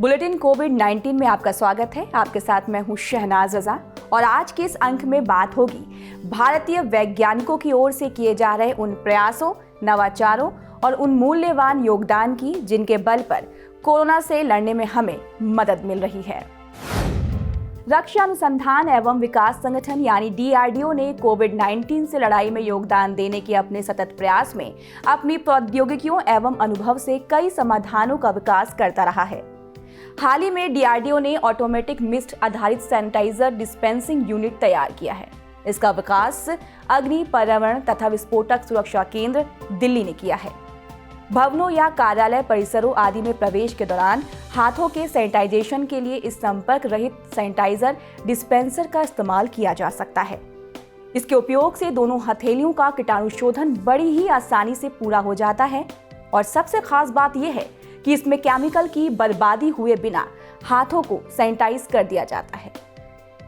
Bulletin कोविड-19 में आपका स्वागत है। आपके साथ मैं हूं शहनाज रजा और आज के इस अंक में बात होगी भारतीय वैज्ञानिकों की ओर से किए जा रहे उन प्रयासों, नवाचारों और उन मूल्यवान योगदान की जिनके बल पर कोरोना से लड़ने में हमें मदद मिल रही है। रक्षा अनुसंधान एवं विकास संगठन यानी DRDO ने कोविड-19 से लड़ाई में योगदान देने के अपने सतत प्रयास में अपनी प्रौद्योगिकियों एवं अनुभव से कई समाधानों का विकास करता रहा है। हाल ही में DRDO ने ऑटोमेटिक मिस्ट आधारित सैनिटाइजर डिस्पेंसिंग यूनिट तैयार किया है। इसका विकास अग्नि, पर्यावरण तथा विस्फोटक सुरक्षा केंद्र दिल्ली ने किया है। भवनों या कार्यालय परिसरों आदि में प्रवेश के दौरान हाथों के सैनिटाइजेशन के लिए इस संपर्क रहित सैनिटाइजर डिस्पेंसर का इस्तेमाल किया जा सकता है। इसके उपयोग से दोनों हथेलियों का कीटाणुशोधन बड़ी ही आसानी से पूरा हो जाता है और सबसे खास बात यह है कि इसमें केमिकल की बर्बादी हुए बिना हाथों को सैनिटाइज कर दिया जाता है।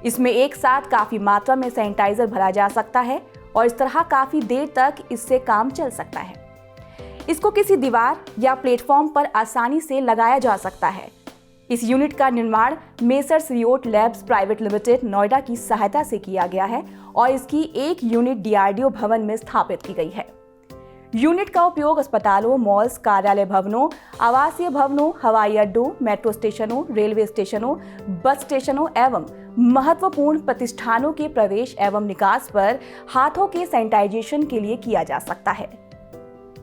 इसमें एक साथ काफी मात्रा में सैनिटाइजर भरा जा सकता है और इस तरह काफी देर तक इससे काम चल सकता है। इसको किसी दीवार या प्लेटफॉर्म पर आसानी से लगाया जा सकता है। इस यूनिट का निर्माण messrs Riot labs private limited Noida की सहायता से किया गया है और इसकी एक यूनिट DRDO भवन में स्थापित की गई है। यूनिट का उपयोग अस्पतालों, मॉल्स, कार्यालय भवनों, आवासीय भवनों, हवाई अड्डों, मेट्रो स्टेशनों, रेलवे स्टेशनों, बस स्टेशनों एवं महत्वपूर्ण प्रतिष्ठानों के प्रवेश एवं निकास पर हाथों के सैनिटाइजेशन के लिए किया जा सकता है।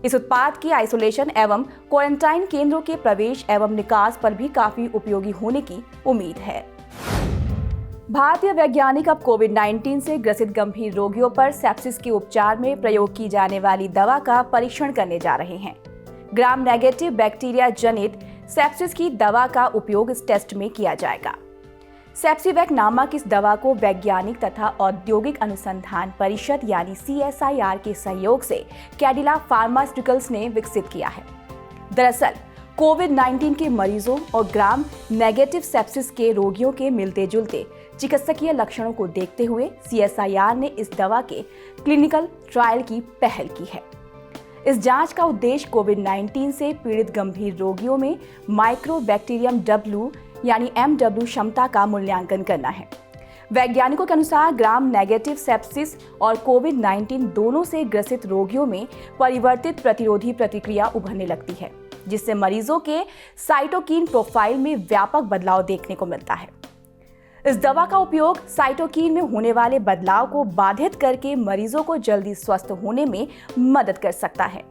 इस उत्पाद की आइसोलेशन एवं क्वारंटाइन केंद्रों के प्रवेश एवं निकास पर भी काफी उपयोगी होने की उम्मीद है। भारतीय वैज्ञानिक अब कोविड-19 से ग्रसित गंभीर रोगियों पर सेप्सिस के उपचार में प्रयोग की जाने वाली दवा का परीक्षण करने जा रहे हैं। ग्राम नेगेटिव बैक्टीरिया जनित सेप्सिस की दवा का उपयोग इस टेस्ट में किया जाएगा। सेप्सिवैक नामक इस दवा को वैज्ञानिक तथा औद्योगिक अनुसंधान परिषद यानी CSIR के सहयोग से कैडिला फार्मास्यूटिकल्स ने विकसित किया है। दरअसल कोविड-19 के मरीजों और ग्राम नेगेटिव सेप्सिस के रोगियों के मिलते जुलते चिकित्सकीय लक्षणों को देखते हुए CSIR ने इस दवा के क्लिनिकल ट्रायल की पहल की है। इस जांच का उद्देश्य कोविड-19 से पीड़ित गंभीर रोगियों में माइक्रोबैक्टीरियम W यानी MW क्षमता का मूल्यांकन करना है। वैज्ञानिकों के अनुसार ग्राम नेगेटिव सेप्सिस और कोविड-19 दोनों से ग्रसित रोगियों में परिवर्तित प्रतिरोधी प्रतिक्रिया उभरने लगती है, जिससे मरीजों के साइटोकिन प्रोफाइल में व्यापक बदलाव देखने को मिलता है। इस दवा का उपयोग साइटोकिन में होने वाले बदलाव को बाधित करके मरीजों को जल्दी स्वस्थ होने में मदद कर सकता है।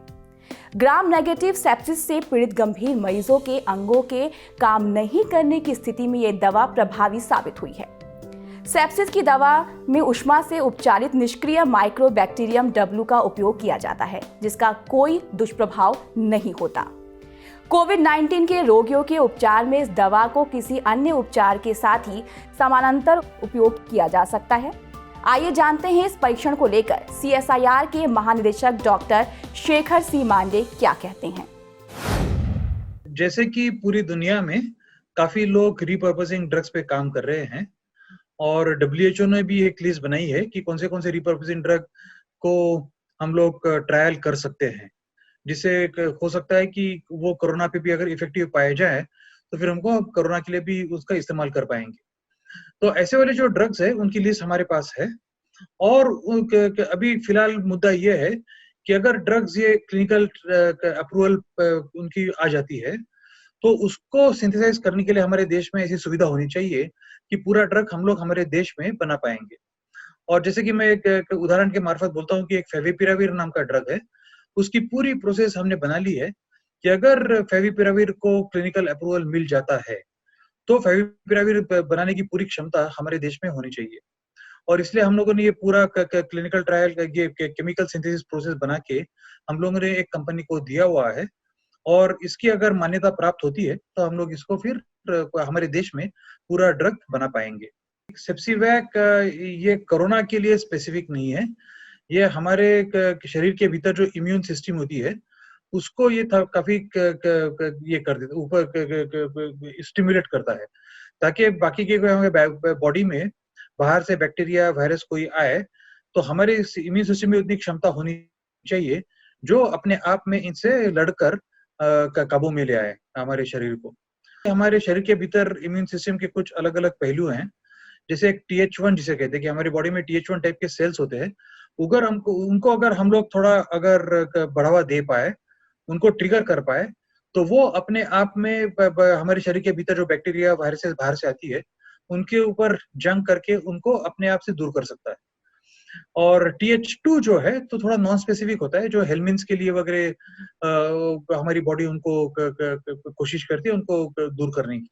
ग्राम नेगेटिव सेप्सिस से पीड़ित गंभीर मरीजों के अंगों के काम नहीं करने की स्थिति में यह दवा प्रभावी साबित हुई है। सेप्सिस की दवा में ऊष्मा से उपचारित निष्क्रिय माइक्रोबैक्टीरियम W का उपयोग किया जाता है, जिसका कोई दुष्प्रभाव नहीं होता। कोविड-19 के रोगियों के उपचार में इस दवा को किसी अन्य उपचार के साथ ही समानांतर उपयोग किया जा सकता है। आइए जानते हैं इस परीक्षण को लेकर CSIR के महानिदेशक डॉक्टर शेखर C मांडे क्या कहते हैं। जैसे कि पूरी दुनिया में काफी लोग रिपर्पसिंग ड्रग्स पे काम कर रहे हैं और WHO ने भी एक लिस्ट बनाई है कि कौन से रिपर्पसिंग ड्रग को हम लोग ट्रायल कर सकते हैं, जिससे हो सकता है कि वो कोरोना पे भी अगर इफेक्टिव पाए जाए तो फिर हमको कोरोना के लिए भी उसका इस्तेमाल कर पाएंगे। तो ऐसे वाले जो ड्रग्स है उनकी लिस्ट हमारे पास है और अभी फिलहाल मुद्दा ये है कि अगर ड्रग्स ये क्लिनिकल अप्रूवल उनकी आ जाती है तो उसको सिंथेसाइज करने के लिए हमारे देश में ऐसी सुविधा होनी चाहिए कि पूरा ड्रग हम लोग हमारे देश में बना पाएंगे। और जैसे कि मैं एक उदाहरण के मार्फत बोलता हूँ कि एक फेविपिराविर नाम का ड्रग है, उसकी पूरी प्रोसेस हमने बना ली है कि अगर फेविपिराविर को क्लिनिकल अप्रूवल मिल जाता है तो फेविपिराविर बनाने की पूरी क्षमता हमारे देश में होनी चाहिए। और इसलिए हम लोगों ने ये पूरा क्लिनिकल ट्रायल ये केमिकल सिंथेसिस प्रोसेस बना के हम लोगों ने एक कंपनी को दिया हुआ है और इसकी अगर मान्यता प्राप्त होती है तो हम लोग इसको फिर हमारे देश में पूरा ड्रग बना पाएंगे। सेप्सिवैक ये कोरोना के लिए स्पेसिफिक नहीं है, ये हमारे शरीर के भीतर जो इम्यून सिस्टम होती है उसको ये काफी ये कर देता, ऊपर स्टिमुलेट करता है ताकि बाकी के हमारे बॉडी में बाहर से बैक्टीरिया वायरस कोई आए तो हमारे इम्यून सिस्टम में उतनी क्षमता होनी चाहिए जो अपने आप में इनसे लड़कर काबू में ले आए हमारे शरीर को। हमारे शरीर के भीतर इम्यून सिस्टम के कुछ अलग अलग पहलू हैं, जैसे एक TH1 जिसे कहते हैं कि हमारी बॉडी में TH1 टाइप के सेल्स होते हैं। अगर उनको अगर हम लोग थोड़ा अगर बढ़ावा दे पाए, उनको ट्रिगर कर पाए, तो वो अपने आप में हमारे शरीर के भीतर जो बैक्टीरिया वायरसेस बाहर से आती है, उनके ऊपर जंग करके उनको अपने आप से दूर कर सकता है। और TH2 जो है तो थोड़ा नॉन स्पेसिफिक होता है, जो हेलमिन्स के लिए वगैरह हमारी बॉडी उनको कोशिश करती है उनको दूर करने की।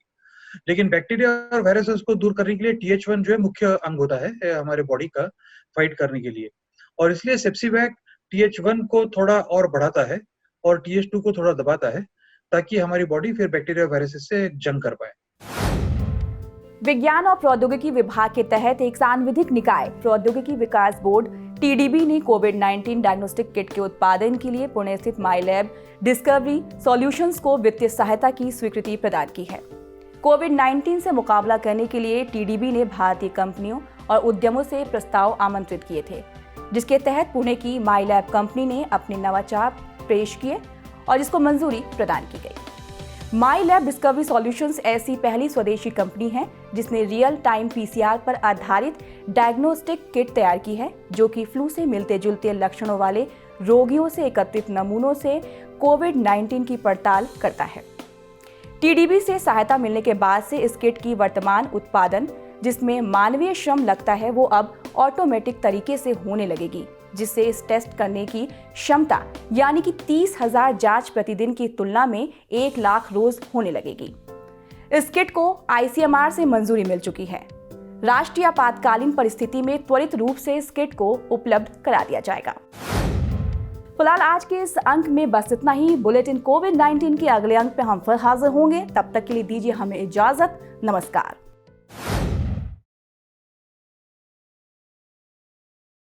लेकिन बैक्टीरिया और वायरसेस को दूर करने के लिए TH1 जो है मुख्य अंग होता है हमारे बॉडी का फाइट करने के लिए। और इसलिए सेप्सिवैक TH1 को थोड़ा और बढ़ाता है और TH2 को थोड़ा दबाता है, ताकि हमारी बॉडी फिर बैक्टीरिया वायरसेस से जंग कर पाए। विज्ञान और प्रौद्योगिकी विभाग के तहत एक सांविधिक निकाय प्रौद्योगिकी विकास बोर्ड TDB ने कोविड-19 डायग्नोस्टिक किट के उत्पादन के लिए पुणे स्थित माईलैब डिस्कवरी सॉल्यूशंस को वित्तीय सहायता की स्वीकृति प्रदान की है। कोविड-19 से मुकाबला करने के लिए TDB ने भारतीय कंपनियों और उद्यमों से प्रस्ताव आमंत्रित किए थे, जिसके तहत पुणे की माईलैब कंपनी ने अपने नवाचार पेश किए और जिसको मंजूरी प्रदान की गई। माईलैब डिस्कवरी सॉल्यूशंस ऐसी पहली स्वदेशी कंपनी है जिसने रियल टाइम PCR पर आधारित डायग्नोस्टिक किट तैयार की है, जो कि फ्लू से मिलते जुलते लक्षणों वाले रोगियों से एकत्रित नमूनों से कोविड-19 की पड़ताल करता है। TDB से सहायता मिलने के बाद से इस किट की वर्तमान उत्पादन, जिसमें मानवीय श्रम लगता है, वो अब ऑटोमेटिक तरीके से होने लगेगी, जिससे इस टेस्ट करने की क्षमता यानी कि 30,000 जांच प्रतिदिन की तुलना में 1 लाख रोज होने लगेगी। इस किट को ICMR से मंजूरी मिल चुकी है। राष्ट्रीय आपातकालीन परिस्थिति में त्वरित रूप से इस किट को उपलब्ध करा दिया जाएगा। फिलहाल आज के इस अंक में बस इतना ही। बुलेटिन कोविड-19 के अगले अंक पे हम फिर हाजिर होंगे। तब तक के लिए दीजिए हमें इजाजत। नमस्कार।